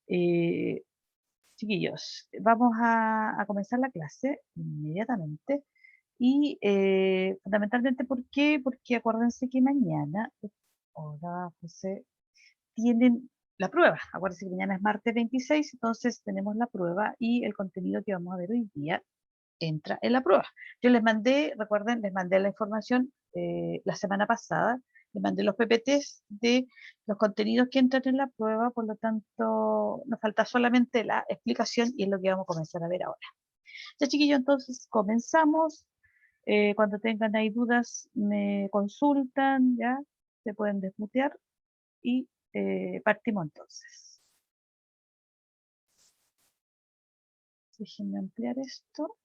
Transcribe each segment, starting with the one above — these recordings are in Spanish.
Eh, Chiquillos, vamos a comenzar la clase inmediatamente y fundamentalmente, ¿por qué? Porque acuérdense que mañana, hola José, tienen la prueba. Acuérdense que mañana es martes 26, entonces tenemos la prueba y el contenido que vamos a ver hoy día entra en la prueba. Yo les mandé, recuerden, les mandé la información la semana pasada, les mandé los PPTs de los contenidos que entran en la prueba, por lo tanto nos falta solamente la explicación y es lo que vamos a comenzar a ver ahora. Ya chiquillos, entonces comenzamos. Cuando tengan ahí dudas me consultan, ya se pueden desmutear y partimos entonces. Déjenme ampliar esto.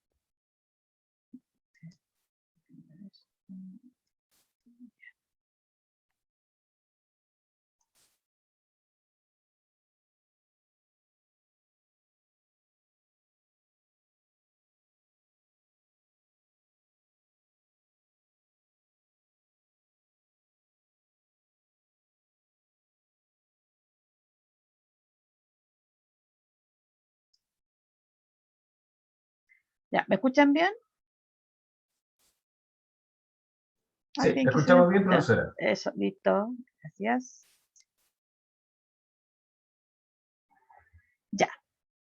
Ya, ¿me escuchan bien? Sí, ¿Alguien que se escuchamos bien, desmutea? profesora. Eso, listo. Gracias. Ya,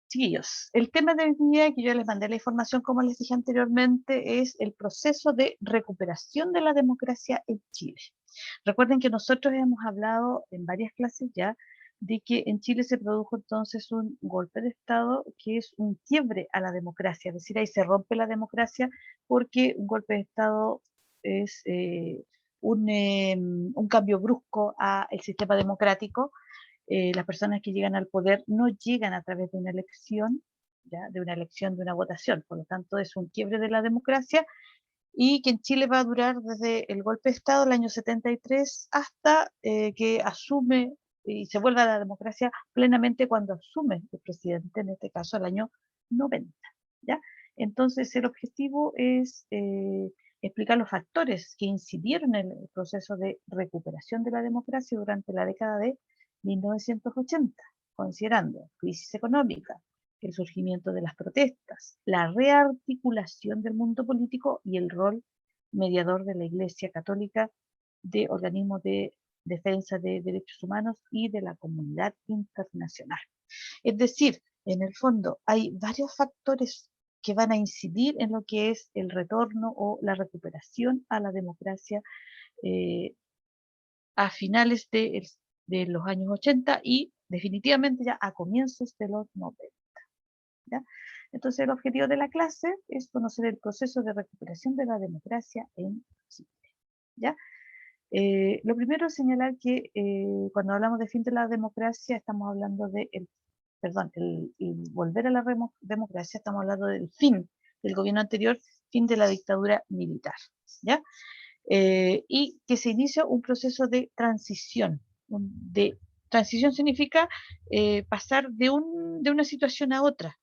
chiquillos, el tema del día que yo les mandé la información, como les dije anteriormente, es el proceso de recuperación de la democracia en Chile. Recuerden que nosotros hemos hablado en varias clases ya de que en Chile se produjo entonces un golpe de Estado que es un quiebre a la democracia, es decir, ahí se rompe la democracia porque un golpe de Estado es un cambio brusco al sistema democrático. Las personas que llegan al poder no llegan a través de una elección, ¿ya? De una elección, de una votación. Por lo tanto, es un quiebre de la democracia y que en Chile va a durar desde el golpe de Estado el año 73 hasta que asume y se vuelve a la democracia plenamente cuando asume el presidente, en este caso el año 90. ¿Ya? Entonces, el objetivo es explicar los factores que incidieron en el proceso de recuperación de la democracia durante la década de 1980, considerando crisis económica, el surgimiento de las protestas, la rearticulación del mundo político y el rol mediador de la Iglesia Católica, de organismos de defensa de derechos humanos y de la comunidad internacional. Es decir, en el fondo hay varios factores que van a incidir en lo que es el retorno o la recuperación a la democracia eh, a finales de los años 80 y definitivamente ya a comienzos de los 90. ¿Ya? Entonces el objetivo de la clase es conocer el proceso de recuperación de la democracia en Chile. ¿Ya? Lo primero es señalar que cuando hablamos de fin de la democracia estamos hablando de el volver a la democracia, estamos hablando del fin del gobierno anterior, fin de la dictadura militar. ¿Ya? Y que se inicia un proceso de transición. Transición significa pasar de una situación a otra.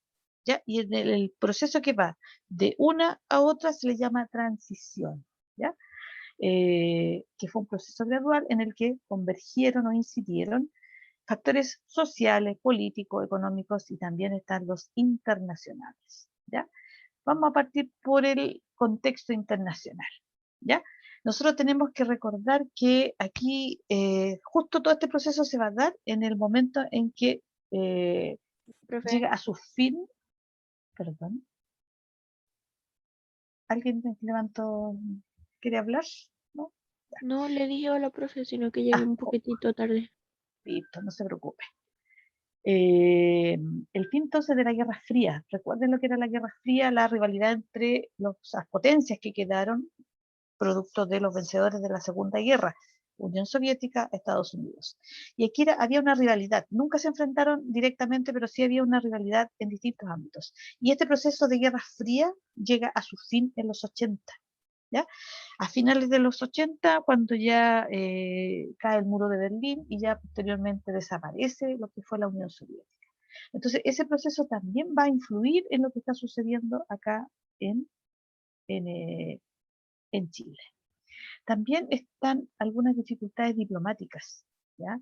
¿Ya? Y en el proceso que va de una a otra se le llama transición, ¿ya? Que fue un proceso gradual en el que convergieron o incidieron factores sociales, políticos, económicos y también están los internacionales, ¿ya? Vamos a partir por el contexto internacional, ¿ya? Nosotros tenemos que recordar que aquí justo todo este proceso se va a dar en el momento en que Profe, llega a su fin. Perdón. ¿Alguien levantó, quiere hablar? ¿No? Ya. no le dije a la profe, sino que llegué un poquitito tarde. Listo, no se preocupe. Eh, el fin entonces de la Guerra Fría. Recuerden lo que era la Guerra Fría, la rivalidad entre las potencias que quedaron producto de los vencedores de la Segunda Guerra, Unión Soviética, Estados Unidos. Y aquí había una rivalidad, nunca se enfrentaron directamente, pero sí había una rivalidad en distintos ámbitos. Y este proceso de Guerra Fría llega a su fin en los 80. ¿Ya? A finales de los 80, cuando ya cae el muro de Berlín y ya posteriormente desaparece lo que fue la Unión Soviética. Entonces, ese proceso también va a influir en lo que está sucediendo acá en, en, eh, en Chile. También están algunas dificultades diplomáticas, ¿ya?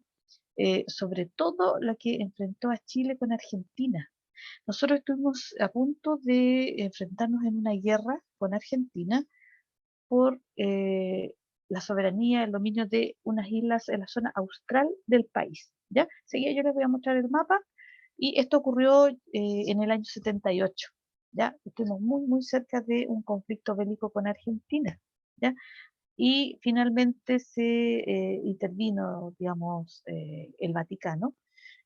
sobre todo la que enfrentó a Chile con Argentina. Nosotros estuvimos a punto de enfrentarnos en una guerra con Argentina por la soberanía, el dominio de unas islas en la zona austral del país. ¿Ya? Seguía, yo les voy a mostrar el mapa, y esto ocurrió en el año 78. ¿Ya? Estuvimos muy, muy cerca de un conflicto bélico con Argentina. ¿Ya? Y finalmente se intervino, digamos, el Vaticano,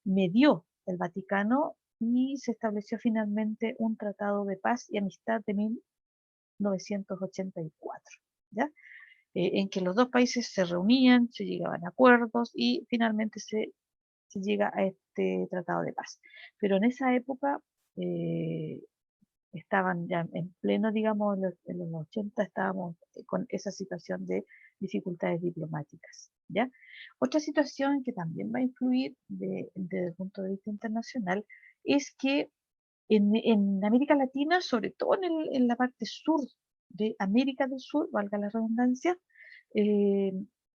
medió el Vaticano y se estableció finalmente un tratado de paz y amistad de 1984, ¿ya? En que los dos países se reunían, se llegaban a acuerdos y finalmente se llega a este tratado de paz. Pero en esa época eh, estaban ya en pleno, digamos, en los 80 estábamos con esa situación de dificultades diplomáticas, ¿ya? Otra situación que también va a influir desde el punto de vista internacional es que en América Latina, sobre todo en la parte sur de América del Sur, valga la redundancia, eh,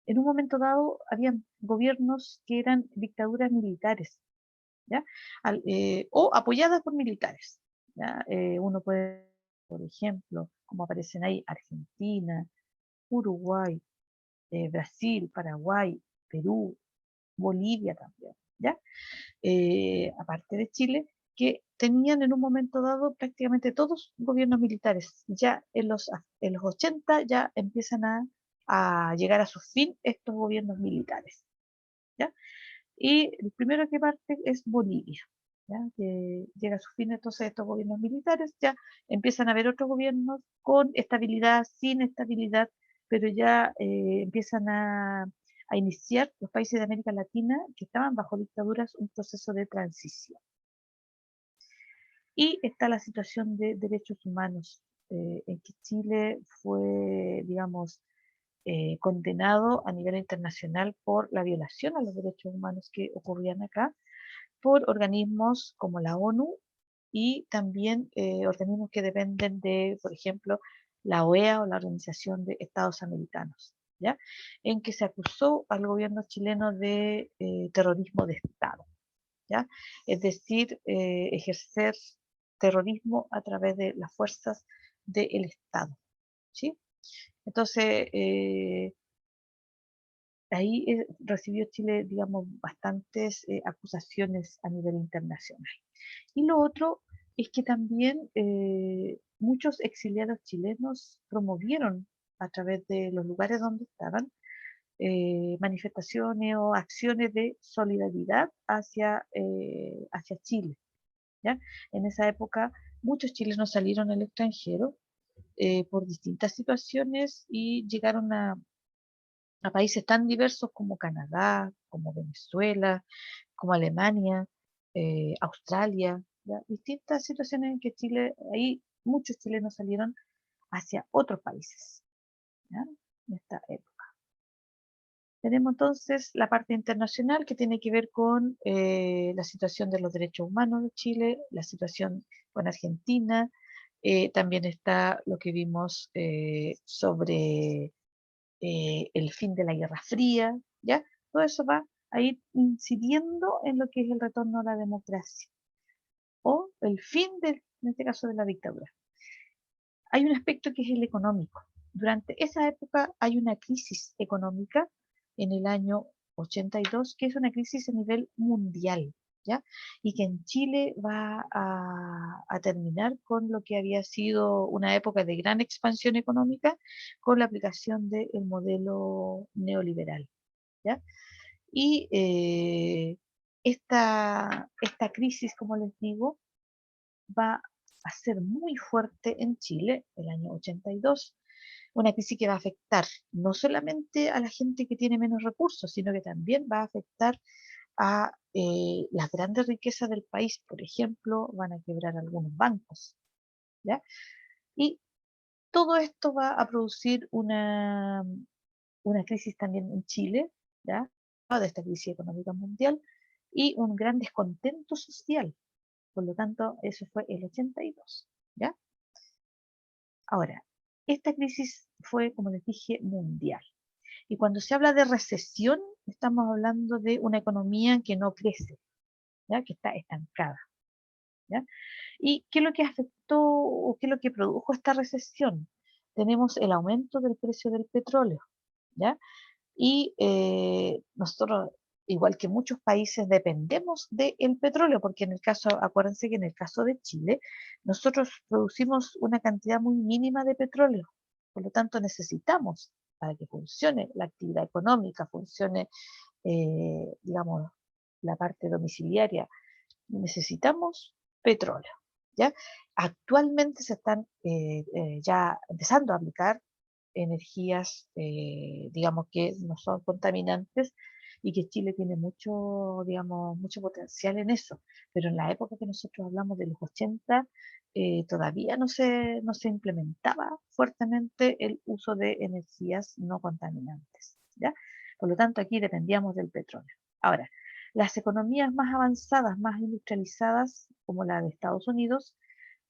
en un momento dado habían gobiernos que eran dictaduras militares, ¿ya? O apoyadas por militares, ¿ya? Uno puede, por ejemplo, como aparecen ahí, Argentina, Uruguay, Brasil, Paraguay, Perú, Bolivia también, ¿ya? Aparte de Chile, que tenían en un momento dado prácticamente todos gobiernos militares. Ya en los 80 ya empiezan a llegar a su fin estos gobiernos militares, ¿ya? Y el primero que parte es Bolivia, ¿ya? Que llega a su fin entonces estos gobiernos militares, ya empiezan a haber otros gobiernos con estabilidad, sin estabilidad, pero ya empiezan a iniciar los países de América Latina que estaban bajo dictaduras un proceso de transición. Y está la situación de derechos humanos, en que Chile fue, digamos, condenado a nivel internacional por la violación a los derechos humanos que ocurrían acá, por organismos como la ONU y también organismos que dependen de, por ejemplo, la OEA o la Organización de Estados Americanos, ¿ya? En que se acusó al gobierno chileno de terrorismo de Estado, ¿ya? Es decir, ejercer terrorismo a través de las fuerzas del Estado, ¿sí? Entonces, ahí recibió Chile, digamos, bastantes acusaciones a nivel internacional. Y lo otro es que también muchos exiliados chilenos promovieron a través de los lugares donde estaban manifestaciones o acciones de solidaridad hacia Chile, ¿ya? En esa época muchos chilenos salieron al extranjero por distintas situaciones y llegaron a países tan diversos como Canadá, como Venezuela, como Alemania, Australia, ¿ya? Distintas situaciones en que Chile, ahí muchos chilenos salieron hacia otros países, ¿ya? En esta época. Tenemos entonces la parte internacional que tiene que ver con la situación de los derechos humanos de Chile, la situación con Argentina, también está lo que vimos sobre el fin de la Guerra Fría, ¿ya? Todo eso va a ir incidiendo en lo que es el retorno a la democracia o el fin, en este caso, de la dictadura. Hay un aspecto que es el económico. Durante esa época hay una crisis económica en el año 82, que es una crisis a nivel mundial, ¿ya? Y que en Chile va a terminar con lo que había sido una época de gran expansión económica con la aplicación del modelo neoliberal, ¿ya? Y esta crisis, como les digo, va a ser muy fuerte en Chile el año 82, una crisis que va a afectar no solamente a la gente que tiene menos recursos, sino que también va a afectar a las grandes riquezas del país. Por ejemplo, van a quebrar algunos bancos, ¿ya? Y todo esto va a producir una crisis también en Chile, ¿ya? De esta crisis económica mundial y un gran descontento social. Por lo tanto, eso fue el 82, ¿ya? Ahora, esta crisis fue, como les dije, mundial. Y cuando se habla de recesión, estamos hablando de una economía que no crece, ¿ya? Que está estancada, ¿ya? ¿Y qué es lo que afectó o qué es lo que produjo esta recesión? Tenemos el aumento del precio del petróleo, ¿ya? Y nosotros, igual que muchos países, dependemos del petróleo, porque en el caso, acuérdense que en el caso de Chile, nosotros producimos una cantidad muy mínima de petróleo, por lo tanto necesitamos, para que funcione la actividad económica, funcione, digamos, la parte domiciliaria, necesitamos petróleo, ¿ya? Actualmente se están ya empezando a aplicar energías, digamos, que no son contaminantes y que Chile tiene mucho, digamos, mucho potencial en eso. Pero en la época que nosotros hablamos de los 80, todavía no se implementaba fuertemente el uso de energías no contaminantes, ¿ya? Por lo tanto, aquí dependíamos del petróleo. Ahora, las economías más avanzadas, más industrializadas, como la de Estados Unidos,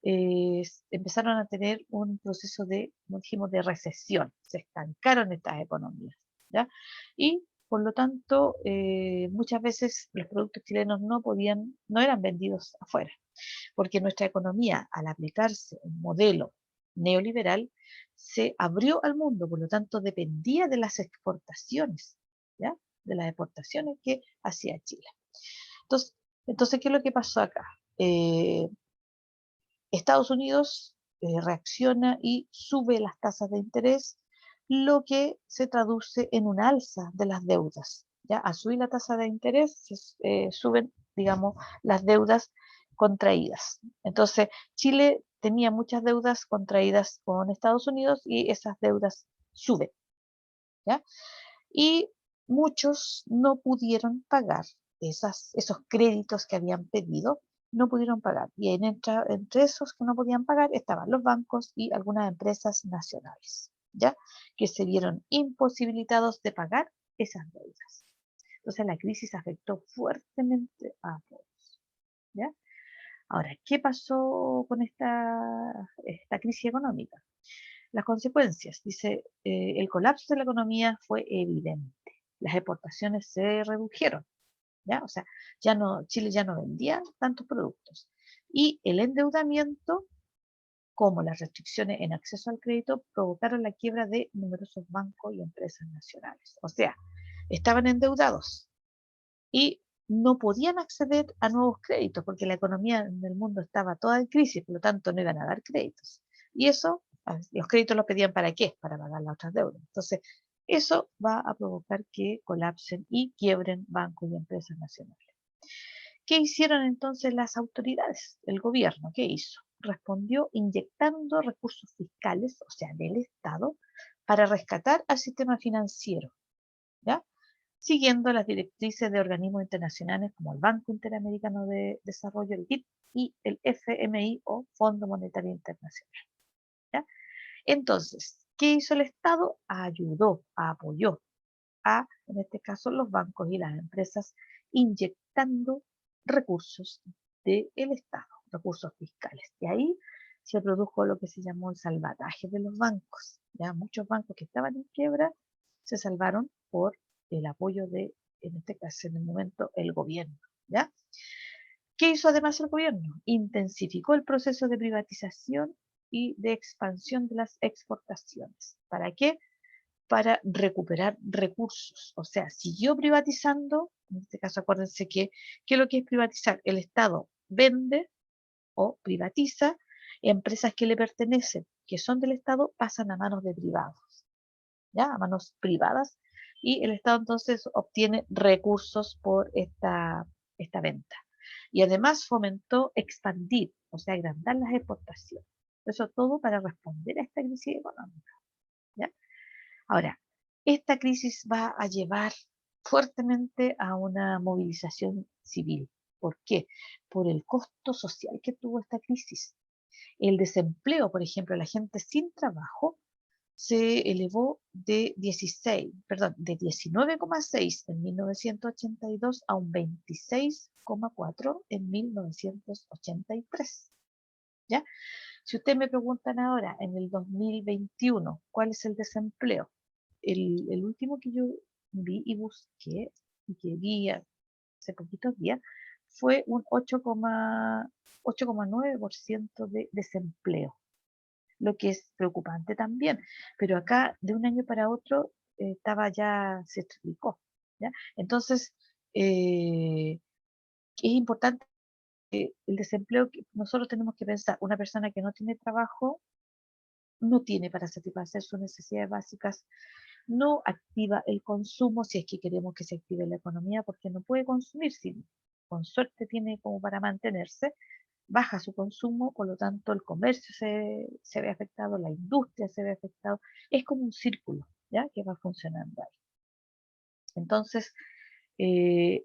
empezaron a tener un proceso de, como dijimos, de recesión. Se estancaron estas economías, ¿ya? Y por lo tanto, muchas veces los productos chilenos no eran vendidos afuera, porque nuestra economía, al aplicarse un modelo neoliberal, se abrió al mundo, por lo tanto dependía de las exportaciones, ¿ya? De las exportaciones que hacía Chile. Entonces, ¿qué es lo que pasó acá? Estados Unidos reacciona y sube las tasas de interés, lo que se traduce en una alza de las deudas. ¿Ya? Al subir la tasa de interés, suben, digamos, las deudas contraídas. Entonces, Chile tenía muchas deudas contraídas con Estados Unidos y esas deudas suben, ¿ya? Y muchos no pudieron pagar esos créditos que habían pedido, no pudieron pagar. Y entre esos que no podían pagar estaban los bancos y algunas empresas nacionales, ¿ya? Que se vieron imposibilitados de pagar esas deudas. Entonces la crisis afectó fuertemente a todos, ¿ya? Ahora, ¿qué pasó con esta crisis económica? Las consecuencias, dice, el colapso de la economía fue evidente. Las exportaciones se redujeron, ¿ya? O sea, Chile ya no vendía tantos productos. Y el endeudamiento, como las restricciones en acceso al crédito, provocaron la quiebra de numerosos bancos y empresas nacionales. O sea, estaban endeudados y no podían acceder a nuevos créditos porque la economía en el mundo estaba toda en crisis, por lo tanto no iban a dar créditos. Y eso, los créditos los pedían ¿para qué? Para pagar las otras deudas. Entonces, eso va a provocar que colapsen y quiebren bancos y empresas nacionales. ¿Qué hicieron entonces las autoridades? El gobierno, ¿qué hizo? Respondió inyectando recursos fiscales, o sea, del Estado, para rescatar al sistema financiero, ¿ya? Siguiendo las directrices de organismos internacionales como el Banco Interamericano de Desarrollo, el BID, y el FMI o Fondo Monetario Internacional, ¿ya? Entonces, ¿qué hizo el Estado? Ayudó, apoyó en este caso, los bancos y las empresas, inyectando recursos del Estado, recursos fiscales. Y ahí se produjo lo que se llamó el salvataje de los bancos. Ya muchos bancos que estaban en quiebra se salvaron por el apoyo de, en este caso, en el momento, el gobierno. ¿Ya? ¿Qué hizo además el gobierno? Intensificó el proceso de privatización y de expansión de las exportaciones. ¿Para qué? Para recuperar recursos. O sea, siguió privatizando, en este caso acuérdense que, ¿qué es lo que es privatizar? El Estado vende o privatiza empresas que le pertenecen, que son del Estado, pasan a manos de privados, ¿ya? A manos privadas, y el Estado entonces obtiene recursos por esta venta. Y además fomentó expandir, o sea, agrandar las exportaciones. Eso todo para responder a esta crisis económica, ¿ya? Ahora, esta crisis va a llevar fuertemente a una movilización civil. ¿Por qué? Por el costo social que tuvo esta crisis. El desempleo, por ejemplo, la gente sin trabajo se elevó de 19,6 en 1982 a un 26,4 en 1983. ¿Ya? Si ustedes me preguntan ahora, en el 2021, ¿cuál es el desempleo? el último que yo vi y busqué, y que vi hace poquitos días, fue un 8,9% de desempleo, lo que es preocupante también. Pero acá, de un año para otro, se triplicó, ¿ya? Entonces, es importante el desempleo, que nosotros tenemos que pensar, una persona que no tiene trabajo, no tiene para satisfacer sus necesidades básicas, no activa el consumo si es que queremos que se active la economía, porque no puede consumir, si con suerte tiene como para mantenerse, baja su consumo, por lo tanto el comercio se ve afectado, la industria se ve afectado, es como un círculo, ¿ya? Que va funcionando ahí. Entonces, eh,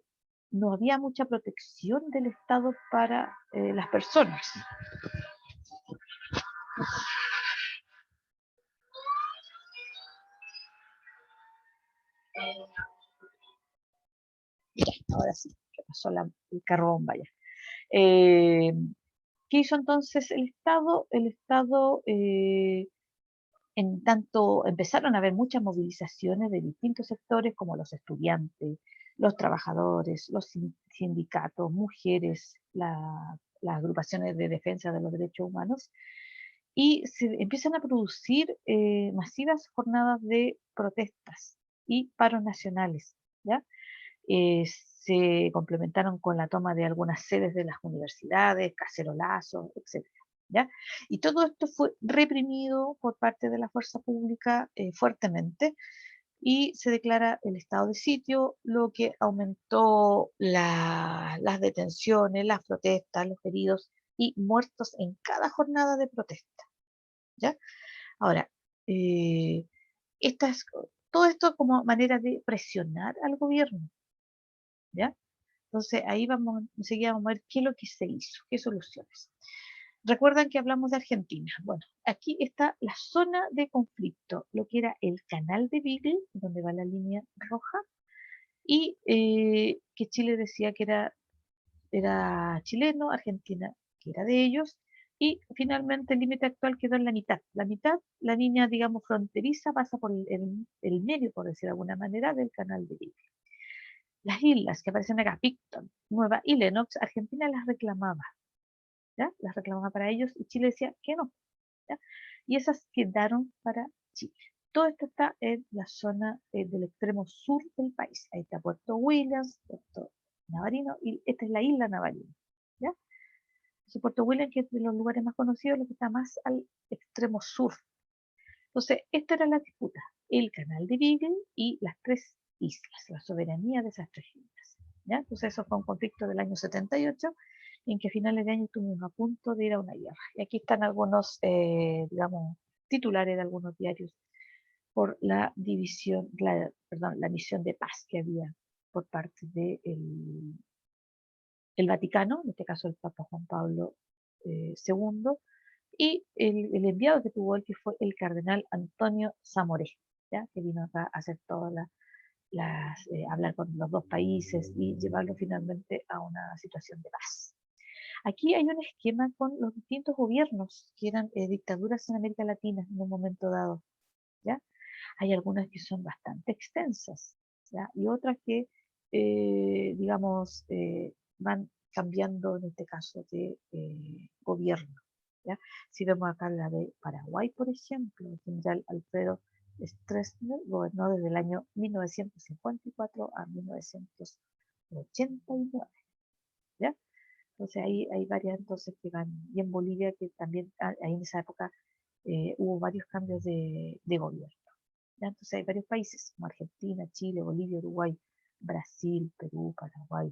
no había mucha protección del Estado para las personas. Ya, ahora sí, que pasó el carro vaya. Eh, ¿Qué hizo entonces el Estado? El Estado, en tanto empezaron a haber muchas movilizaciones de distintos sectores, como los estudiantes, los trabajadores, los sindicatos, mujeres, las agrupaciones de defensa de los derechos humanos, y se empiezan a producir masivas jornadas de protestas y paros nacionales, ¿ya? Se complementaron con la toma de algunas sedes de las universidades, cacerolazos, etcétera, ¿ya? Y todo esto fue reprimido por parte de la fuerza pública fuertemente, y se declara el estado de sitio, lo que aumentó las detenciones, las protestas, los heridos y muertos en cada jornada de protesta, ¿ya? Ahora, eh, estas, todo esto como manera de presionar al gobierno, ¿ya? Entonces ahí vamos, enseguida vamos a ver qué es lo que se hizo, qué soluciones. Recuerdan que hablamos de Argentina. Bueno, aquí está la zona de conflicto, lo que era el canal de Beagle, donde va la línea roja, y que Chile decía que era chileno, Argentina que era de ellos, y finalmente el límite actual quedó en la mitad. La mitad, la línea, digamos, fronteriza, pasa por el medio, por decir de alguna manera, del canal de Beagle. Las islas que aparecen acá, Picton, Nueva y Lennox, Argentina las reclamaba, ¿ya? Las reclamaba para ellos y Chile decía que no, ¿ya? Y esas quedaron para Chile. Todo esto está en la zona del extremo sur del país. Ahí está Puerto Williams, Puerto Navarino, y esta es la isla Navarino, ¿ya? Entonces, Puerto Williams, que es de los lugares más conocidos, lo que está más al extremo sur. Entonces, esta era la disputa, el canal de Beagle y las tres islas, la soberanía de esas tres islas, ¿ya? Entonces, eso fue un conflicto del año 78, en que a finales de año estuvimos a punto de ir a una guerra. Y aquí están algunos, digamos, titulares de algunos diarios por la división, perdón, la misión de paz que había por parte del el Vaticano, en este caso el Papa Juan Pablo II, y el enviado que tuvo él, que fue el cardenal Antonio Zamoré, ¿ya? Que vino acá a hacer todas hablar con los dos países y llevarlo finalmente a una situación de paz. Aquí hay un esquema con los distintos gobiernos que eran dictaduras en América Latina en un momento dado, ¿ya? Hay algunas que son bastante extensas, ¿ya? Y otras que, digamos, van cambiando en este caso de gobierno, ¿ya? Si vemos acá la de Paraguay, por ejemplo, el general Alfredo Stroessner gobernó desde el año 1954 a 1989, ¿ya? Entonces ahí hay varias entonces que van, y en Bolivia que también ahí en esa época hubo varios cambios de gobierno, ¿ya? Entonces hay varios países como Argentina, Chile, Bolivia, Uruguay, Brasil, Perú, Paraguay,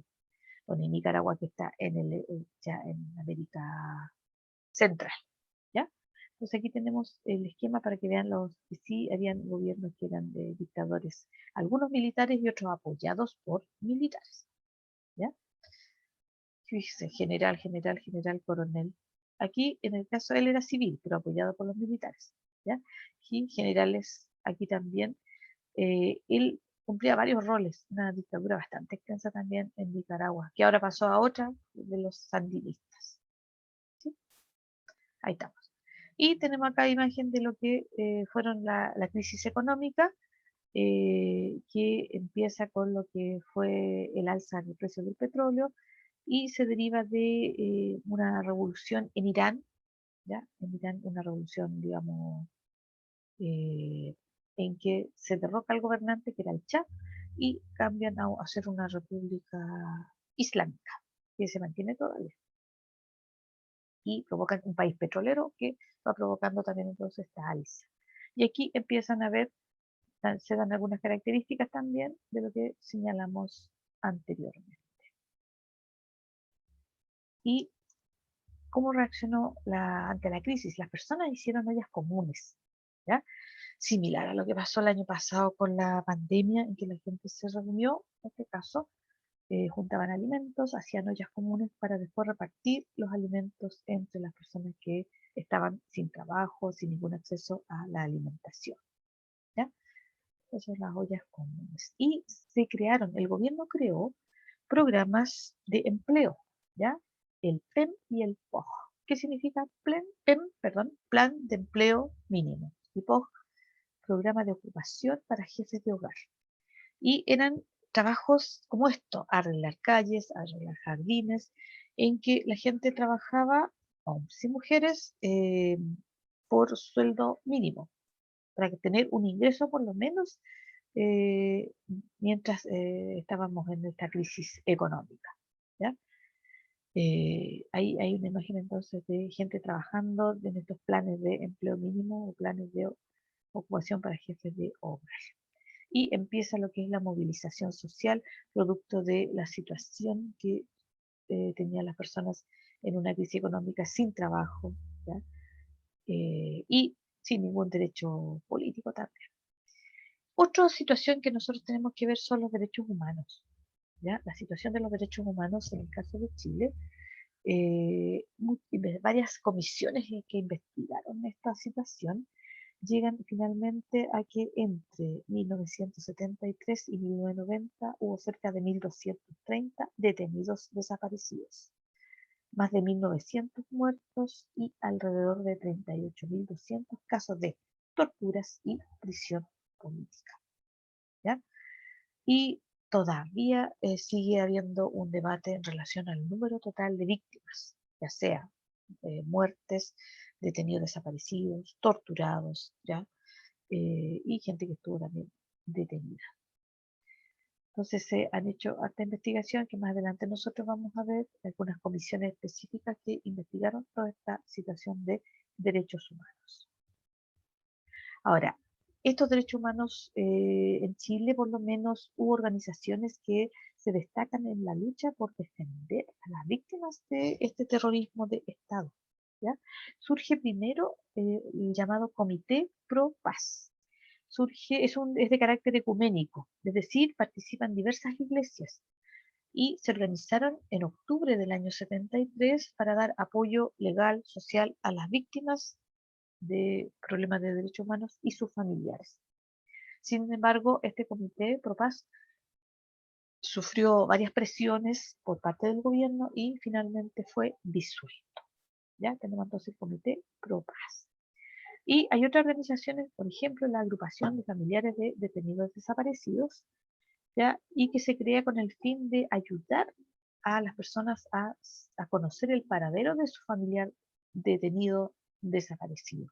bueno, y Nicaragua que está ya en América Central, ¿ya? Entonces aquí tenemos el esquema para que vean los que sí habían gobiernos que eran de dictadores, algunos militares y otros apoyados por militares, ¿ya? Fíjese, general, Aquí, en el caso de él era civil, pero apoyado por los militares, ¿ya? Y generales, aquí también, él cumplía varios roles, una dictadura bastante extensa también en Nicaragua, que ahora pasó a otra de los sandinistas, ¿sí? Ahí estamos. Y tenemos acá imagen de lo que fueron la crisis económica, que empieza con lo que fue el alza del precio del petróleo y se deriva de una revolución en Irán, ¿ya? En Irán una revolución, digamos, eh, en que se derroca al gobernante, que era el Shah, y cambian a ser una república islámica, que se mantiene todavía. Y provocan un país petrolero que va provocando también entonces esta alza. Y aquí empiezan a ver, se dan algunas características también de lo que señalamos anteriormente. Y cómo reaccionó ante la crisis. Las personas hicieron ollas comunes, ¿ya? Similar a lo que pasó el año pasado con la pandemia, en que la gente se reunió, en este caso, juntaban alimentos, hacían ollas comunes para después repartir los alimentos entre las personas que estaban sin trabajo, sin ningún acceso a la alimentación, ¿ya? Esas son las ollas comunes. Y se crearon, el gobierno creó programas de empleo, ¿ya? El PEM y el POG. ¿Qué significa PEM? Perdón, Plan de Empleo Mínimo. Y POG, Programa de Ocupación para Jefes de Hogar. Y eran trabajos como esto, arreglar calles, arreglar jardines, en que la gente trabajaba, hombres y mujeres, por sueldo mínimo, para tener un ingreso por lo menos eh, mientras estábamos en esta crisis económica, ¿ya? Hay una imagen entonces de gente trabajando en estos planes de empleo mínimo o planes de ocupación para jefes de hogar. Y empieza lo que es la movilización social, producto de la situación que tenían las personas en una crisis económica sin trabajo, ¿ya? Y sin ningún derecho político también. Otra situación que nosotros tenemos que ver son los derechos humanos, ¿ya? La situación de los derechos humanos en el caso de Chile, varias comisiones que investigaron esta situación llegan finalmente a que entre 1973 y 1990 hubo cerca de 1.230 detenidos desaparecidos, más de 1.900 muertos y alrededor de 38.200 casos de torturas y prisión política, ¿ya? Y todavía sigue habiendo un debate en relación al número total de víctimas, ya sea muertes, detenidos desaparecidos, torturados, ¿ya? Y gente que estuvo también detenida. Entonces se han hecho harta investigación que más adelante nosotros vamos a ver algunas comisiones específicas que investigaron toda esta situación de derechos humanos. Ahora, estos derechos humanos en Chile por lo menos hubo organizaciones que se destacan en la lucha por defender a las víctimas de este terrorismo de Estado, ¿ya? Surge primero el llamado Comité Pro Paz. Es de carácter ecuménico, es decir, participan diversas iglesias y se organizaron en octubre del año 73 para dar apoyo legal, social a las víctimas de problemas de derechos humanos y sus familiares. Sin embargo, este comité Pro Paz sufrió varias presiones por parte del gobierno y finalmente fue disuelto. Ya tenemos entonces el comité Pro Paz. Y hay otras organizaciones, por ejemplo, la agrupación de familiares de detenidos desaparecidos, ¿ya? Y que se crea con el fin de ayudar a las personas a conocer el paradero de su familiar detenido desaparecido,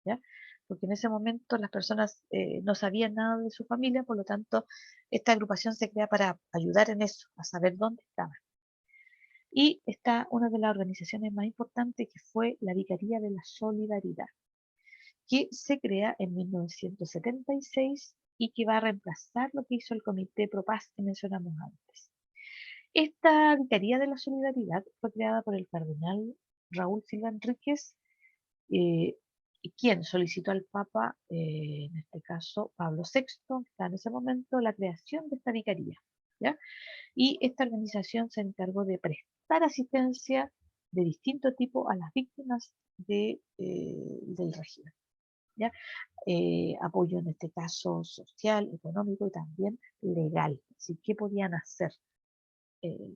¿ya? Porque en ese momento las personas no sabían nada de su familia, por lo tanto, esta agrupación se crea para ayudar en eso, a saber dónde estaban. Y está una de las organizaciones más importantes que fue la Vicaría de la Solidaridad, que se crea en 1976 y que va a reemplazar lo que hizo el Comité Pro Paz que mencionamos antes. Esta Vicaría de la Solidaridad fue creada por el cardenal Raúl Silva Enríquez, eh, quien solicitó al Papa, en este caso Pablo VI, que está en ese momento, la creación de esta vicaría, ¿ya? Y esta organización se encargó de prestar asistencia de distinto tipo a las víctimas del régimen, ¿ya? Apoyo en este caso social, económico y también legal. Así, ¿qué podían hacer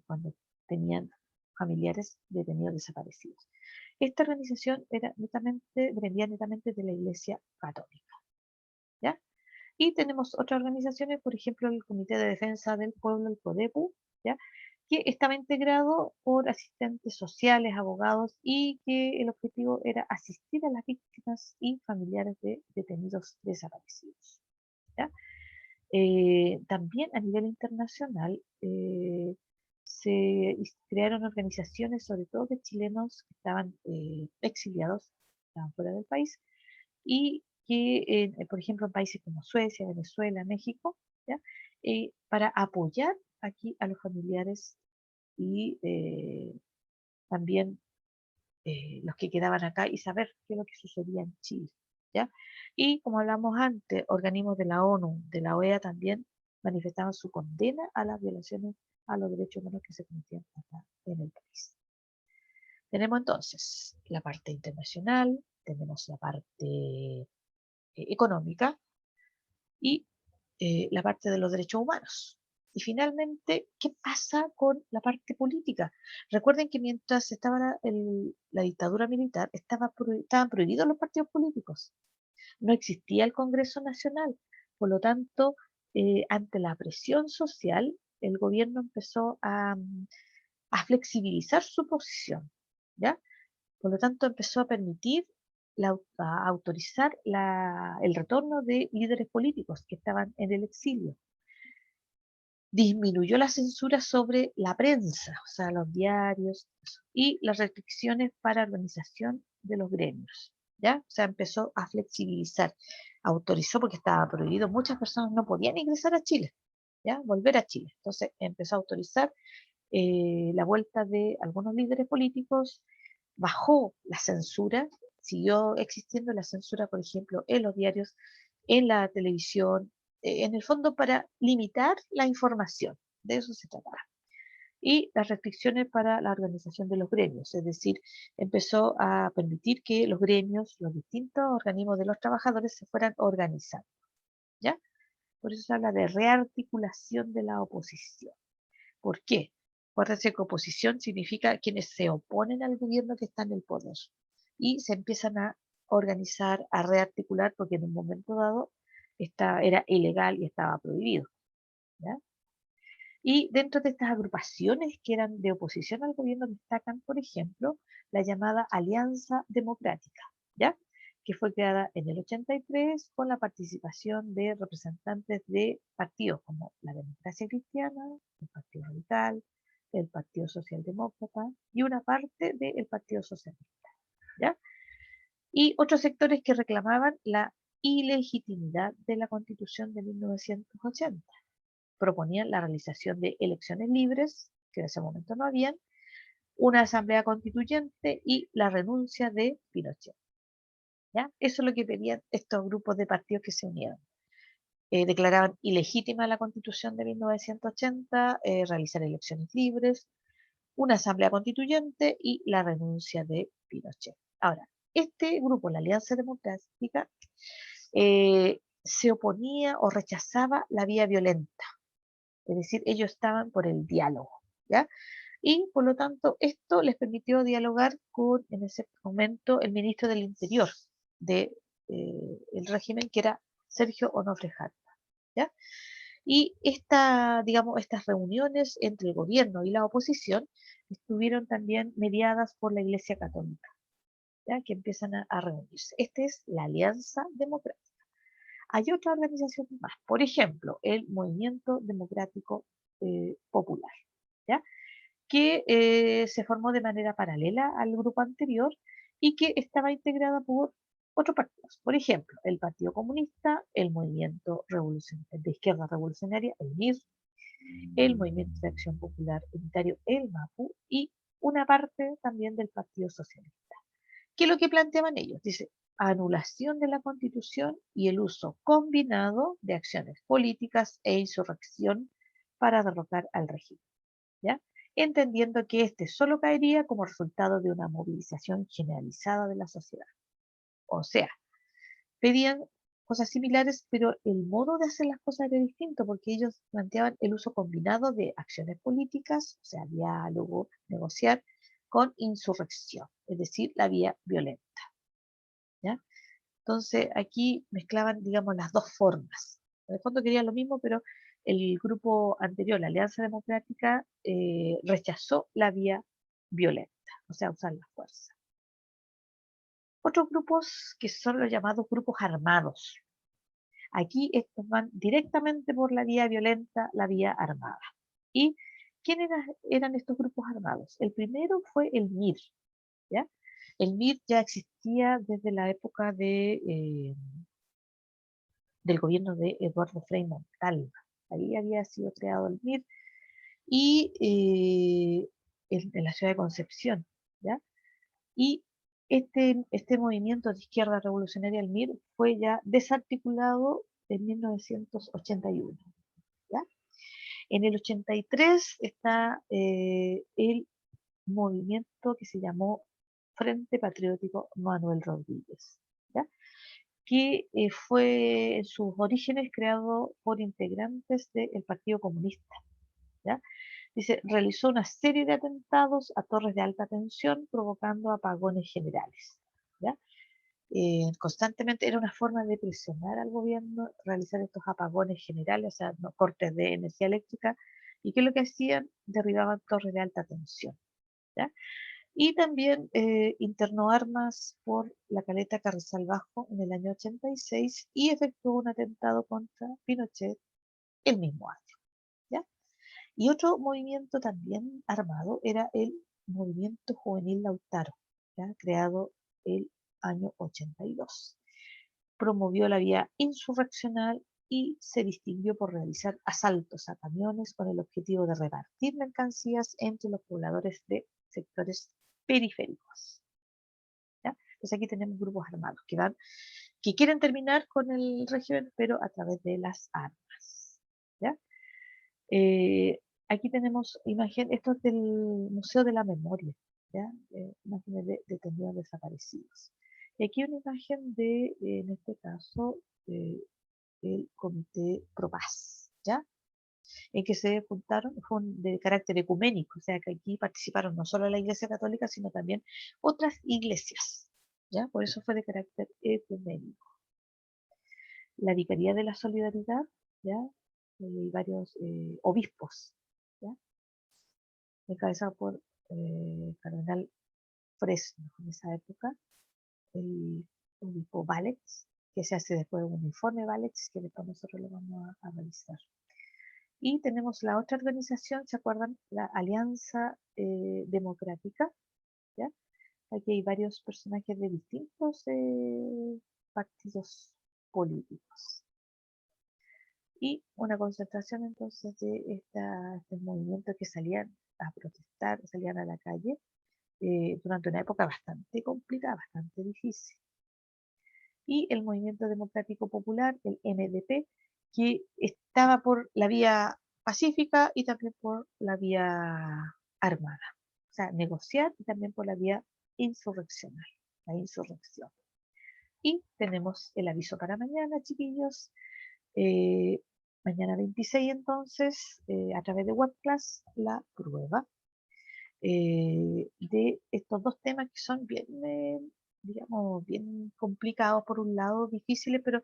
cuando tenían familiares detenidos desaparecidos? Esta organización dependía netamente de la Iglesia Católica, ¿ya? Y tenemos otras organizaciones, por ejemplo, el Comité de Defensa del Pueblo, el CODEPU, ¿ya? Que estaba integrado por asistentes sociales, abogados, y que el objetivo era asistir a las víctimas y familiares de detenidos desaparecidos, ¿ya? También a nivel internacional se crearon organizaciones, sobre todo de chilenos que estaban exiliados, estaban fuera del país, y que, por ejemplo, en países como Suecia, Venezuela, México, ¿ya? Para apoyar aquí a los familiares y también los que quedaban acá y saber qué es lo que sucedía en Chile, ¿ya? Y como hablamos antes, organismos de la ONU, de la OEA también manifestaban su condena a las violaciones a los derechos humanos que se cometían acá en el país. Tenemos entonces la parte internacional, tenemos la parte económica y la parte de los derechos humanos. Y finalmente, ¿qué pasa con la parte política? Recuerden que mientras estaba la dictadura militar, estaban prohibidos los partidos políticos. No existía el Congreso Nacional. Por lo tanto, ante la presión social, el gobierno empezó a flexibilizar su posición, ¿ya? Por lo tanto, empezó a permitir, a autorizar el retorno de líderes políticos que estaban en el exilio. Disminuyó la censura sobre la prensa, o sea, los diarios, y las restricciones para organización de los gremios, ¿ya? O sea, empezó a flexibilizar, autorizó porque estaba prohibido, muchas personas no podían ingresar a Chile, ¿ya? Volver a Chile. Entonces empezó a autorizar la vuelta de algunos líderes políticos, bajó la censura, siguió existiendo la censura, por ejemplo, en los diarios, en la televisión, en el fondo para limitar la información, de eso se trataba. Y las restricciones para la organización de los gremios, es decir, empezó a permitir que los gremios, los distintos organismos de los trabajadores se fueran organizando, ¿ya? Por eso se habla de rearticulación de la oposición. ¿Por qué? Acuérdense que oposición significa quienes se oponen al gobierno que está en el poder y se empiezan a organizar, a rearticular, porque en un momento dado era ilegal y estaba prohibido, ¿ya? Y dentro de estas agrupaciones que eran de oposición al gobierno destacan, por ejemplo, la llamada Alianza Democrática, ¿ya? Que fue creada en el 83 con la participación de representantes de partidos como la Democracia Cristiana, el Partido Radical, el Partido Socialdemócrata y una parte del Partido Socialista, ¿ya? Y otros sectores que reclamaban la ilegitimidad de la Constitución de 1980. Proponían la realización de elecciones libres, que en ese momento no habían, una asamblea constituyente y la renuncia de Pinochet, ¿ya? Eso es lo que pedían estos grupos de partidos que se unieron. Declaraban ilegítima la Constitución de 1980, realizar elecciones libres, una asamblea constituyente y la renuncia de Pinochet. Ahora, este grupo, la Alianza Democrática, se oponía o rechazaba la vía violenta, es decir, ellos estaban por el diálogo, ¿ya? Y por lo tanto, esto les permitió dialogar con, en ese momento, el ministro del Interior del régimen, que era Sergio Onofre Jarpa, ¿ya? Y digamos, estas reuniones entre el gobierno y la oposición estuvieron también mediadas por la Iglesia Católica, ¿ya? Que empiezan a reunirse. Esta es la Alianza Democrática. Hay otras organizaciones más, por ejemplo, el Movimiento Democrático Popular, ¿ya? Que se formó de manera paralela al grupo anterior y que estaba integrada por otros partidos. Por ejemplo, el Partido Comunista, el Movimiento de Izquierda Revolucionaria, el MIR, el Movimiento de Acción Popular Unitario, el MAPU, y una parte también del Partido Socialista. ¿Qué es lo que planteaban ellos? Dice, anulación de la Constitución y el uso combinado de acciones políticas e insurrección para derrocar al régimen, ¿ya? Entendiendo que este solo caería como resultado de una movilización generalizada de la sociedad. O sea, pedían cosas similares, pero el modo de hacer las cosas era distinto, porque ellos planteaban el uso combinado de acciones políticas, o sea, diálogo, negociar, con insurrección, es decir, la vía violenta, ¿ya? Entonces aquí mezclaban, digamos, las dos formas. En el fondo querían lo mismo, pero el grupo anterior, la Alianza Democrática, rechazó la vía violenta, o sea, usar la fuerza. Otros grupos que son los llamados grupos armados. Aquí estos van directamente por la vía violenta, la vía armada. ¿Y quiénes eran estos grupos armados? El primero fue el MIR, ¿ya? El MIR ya existía desde la época del gobierno de Eduardo Frei Montalva. Ahí había sido creado el MIR y en la ciudad de Concepción, ¿ya? Y este movimiento de izquierda revolucionaria, el MIR, fue ya desarticulado en 1981, ¿ya? En el 83 está el movimiento que se llamó Frente Patriótico Manuel Rodríguez, ¿ya? Que fue en sus orígenes creado por integrantes del Partido Comunista, ¿ya? Dice, realizó una serie de atentados a torres de alta tensión, provocando apagones generales, ¿ya? Constantemente era una forma de presionar al gobierno, realizar estos apagones generales, o sea, no, cortes de energía eléctrica, y que lo que hacían, derribaban torres de alta tensión, ¿ya? Y también internó armas por la caleta Carrizal Bajo en el año 86 y efectuó un atentado contra Pinochet el mismo año, ¿ya? Y otro movimiento también armado era el Movimiento Juvenil Lautaro, ¿ya? Creado el año 82. Promovió la vía insurreccional y se distinguió por realizar asaltos a camiones con el objetivo de repartir mercancías entre los pobladores de sectores periféricos, ¿ya? Entonces aquí tenemos grupos armados que quieren terminar con el régimen, pero a través de las armas, ¿ya? Aquí tenemos imagen, esto es del Museo de la Memoria, ¿ya? Imágenes de detenidos desaparecidos. Y aquí una imagen de, en este caso, el Comité Pro Paz, ¿ya? En que se juntaron, fue de carácter ecuménico, o sea que aquí participaron no solo la Iglesia Católica, sino también otras iglesias, ¿ya? Por eso fue de carácter ecuménico. La Vicaría de la Solidaridad, ¿ya? Y varios obispos, ¿ya? Encabezado por Cardenal Fresno en esa época, el obispo Valex, que se hace después de un informe Valex, que después nosotros lo vamos a realizar. Y tenemos la otra organización, ¿se acuerdan? La Alianza Democrática, ¿ya? Aquí hay varios personajes de distintos partidos políticos. Y una concentración entonces de este movimiento que salían a protestar, salían a la calle durante una época bastante complicada, bastante difícil. Y el Movimiento Democrático Popular, el MDP, que estaba por la vía pacífica y también por la vía armada. O sea, negociar y también por la vía insurreccional, la insurrección. Y tenemos el aviso para mañana, chiquillos. Mañana 26 entonces, a través de webclass, la prueba de estos dos temas que son bien, digamos, bien complicados por un lado, difíciles, pero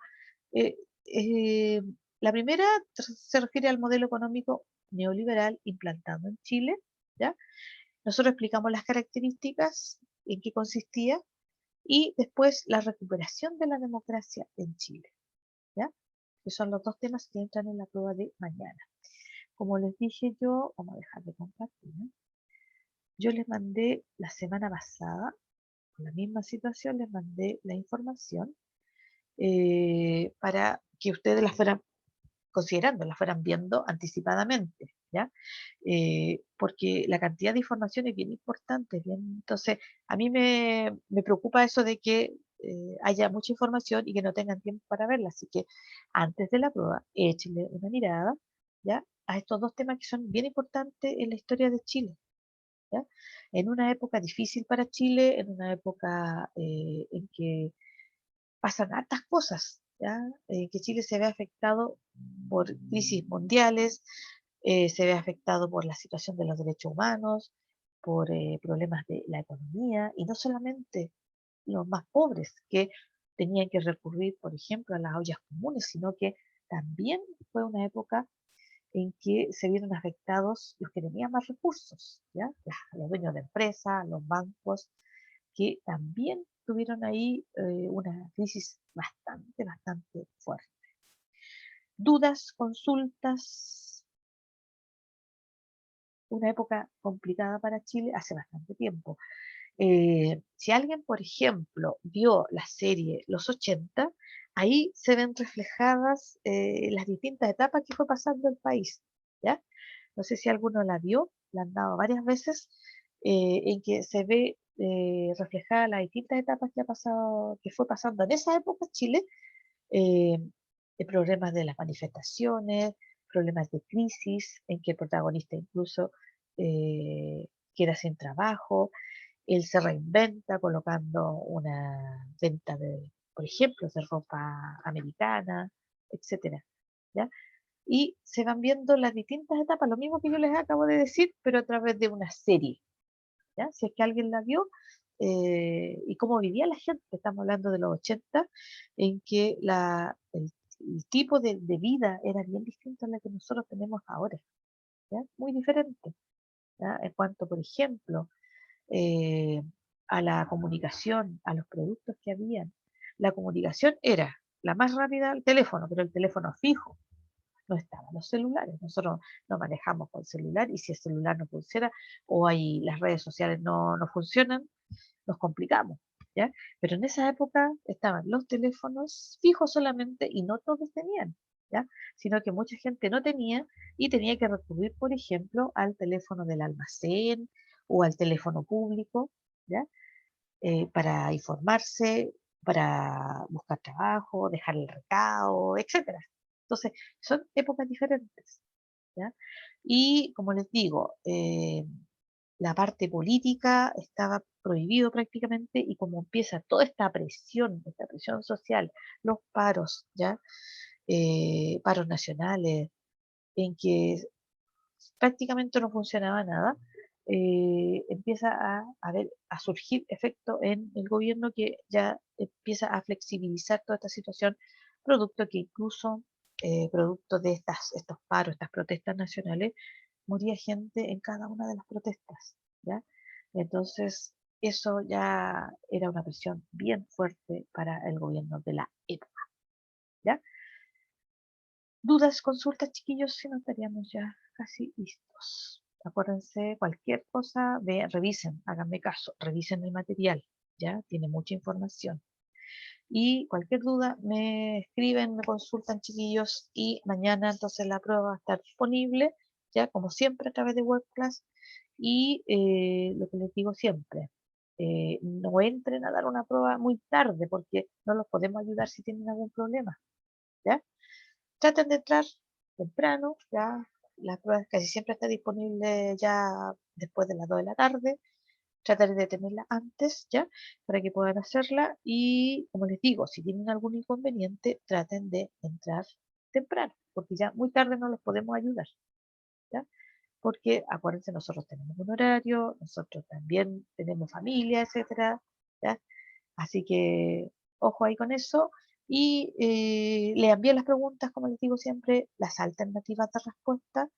eh, eh, la primera se refiere al modelo económico neoliberal implantado en Chile, ¿ya? Nosotros explicamos las características, en qué consistía, y después la recuperación de la democracia en Chile, ¿ya? Que son los dos temas que entran en la prueba de mañana. Como les dije yo, vamos a dejar de compartir, ¿no? Yo les mandé la semana pasada, con la misma situación, les mandé la información para que ustedes la fueran considerando, la fueran viendo anticipadamente, ¿ya? Porque la cantidad de información es bien importante, bien, entonces a mí me preocupa eso de que haya mucha información y que no tengan tiempo para verla, así que antes de la prueba, échenle una mirada, ¿ya? A estos dos temas que son bien importantes en la historia de Chile, ¿ya? En una época difícil para Chile, en una época en que pasan hartas cosas, ¿ya? Que Chile se ve afectado por crisis mundiales, se ve afectado por la situación de los derechos humanos, por problemas de la economía, y no solamente los más pobres que tenían que recurrir, por ejemplo, a las ollas comunes, sino que también fue una época en que se vieron afectados los que tenían más recursos, ¿ya? Los dueños de empresas, los bancos, que también tuvieron ahí una crisis bastante fuerte. Dudas, consultas, una época complicada para Chile hace bastante tiempo. Si alguien, por ejemplo, vio la serie Los 80, ahí se ven reflejadas las distintas etapas que fue pasando el país, ¿ya? No sé si alguno la vio, la han dado varias veces, en que se ve reflejadas las distintas etapas que ha pasado, que fue pasando en esa época Chile, eh, problemas de las manifestaciones, problemas de crisis, en que el protagonista incluso queda sin trabajo, él se reinventa colocando una venta de, por ejemplo, de ropa americana, etcétera, ¿ya? Y se van viendo las distintas etapas, lo mismo que yo les acabo de decir, pero a través de una serie, ¿ya? Si es que alguien la vio, y cómo vivía la gente, estamos hablando de los 80, en que el tipo de vida era bien distinto a la que nosotros tenemos ahora, ¿ya? Muy diferente, ¿ya? En cuanto, por ejemplo, eh, a la comunicación, a los productos que habían. La comunicación era la más rápida el teléfono, pero el teléfono fijo. No estaban los celulares. Nosotros no manejamos con celular y si el celular no funciona o hay, las redes sociales no funcionan, nos complicamos, ¿ya? Pero en esa época estaban los teléfonos fijos solamente y no todos tenían, ¿ya? Sino que mucha gente no tenía y tenía que recurrir, por ejemplo, al teléfono del almacén o al teléfono público, ¿ya? Para informarse, para buscar trabajo, dejar el recado, etcétera. Entonces, son épocas diferentes, ¿ya? Y como les digo, la parte política estaba prohibido prácticamente y como empieza toda esta presión social, los paros, ¿ya? Paros nacionales, en que prácticamente no funcionaba nada, empieza a surgir efecto en el gobierno que ya empieza a flexibilizar toda esta situación, producto que incluso, producto de estos paros, estas protestas nacionales, moría gente en cada una de las protestas, ¿ya? Entonces, eso ya era una presión bien fuerte para el gobierno de la época, ¿ya? Dudas, consultas, chiquillos, si no estaríamos ya casi listos. Acuérdense, cualquier cosa, revisen, háganme caso, revisen el material, ¿ya? Tiene mucha información. Y cualquier duda me escriben, me consultan, chiquillos, y mañana entonces la prueba va a estar disponible, ya como siempre a través de WebClass. Y lo que les digo siempre, no entren a dar una prueba muy tarde porque no los podemos ayudar si tienen algún problema, ¿ya? Traten de entrar temprano, ya la prueba casi siempre está disponible ya después de las 2 de la tarde. Trataré de tenerla antes, ¿ya? Para que puedan hacerla y, como les digo, si tienen algún inconveniente, traten de entrar temprano, porque ya muy tarde no los podemos ayudar, ¿ya? Porque acuérdense, nosotros tenemos un horario, nosotros también tenemos familia, etcétera, ¿ya? Así que ojo ahí con eso. Y lean bien las preguntas, como les digo siempre, las alternativas de respuesta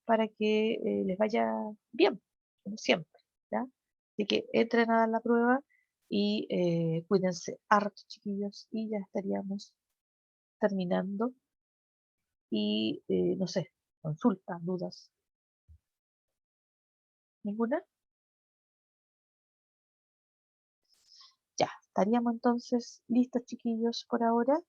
para que les vaya bien, como siempre, ¿ya? Así que entren a dar la prueba y cuídense harto, chiquillos, y ya estaríamos terminando. Y no sé, consultas, dudas, ¿ninguna? Ya, estaríamos entonces listos, chiquillos, por ahora.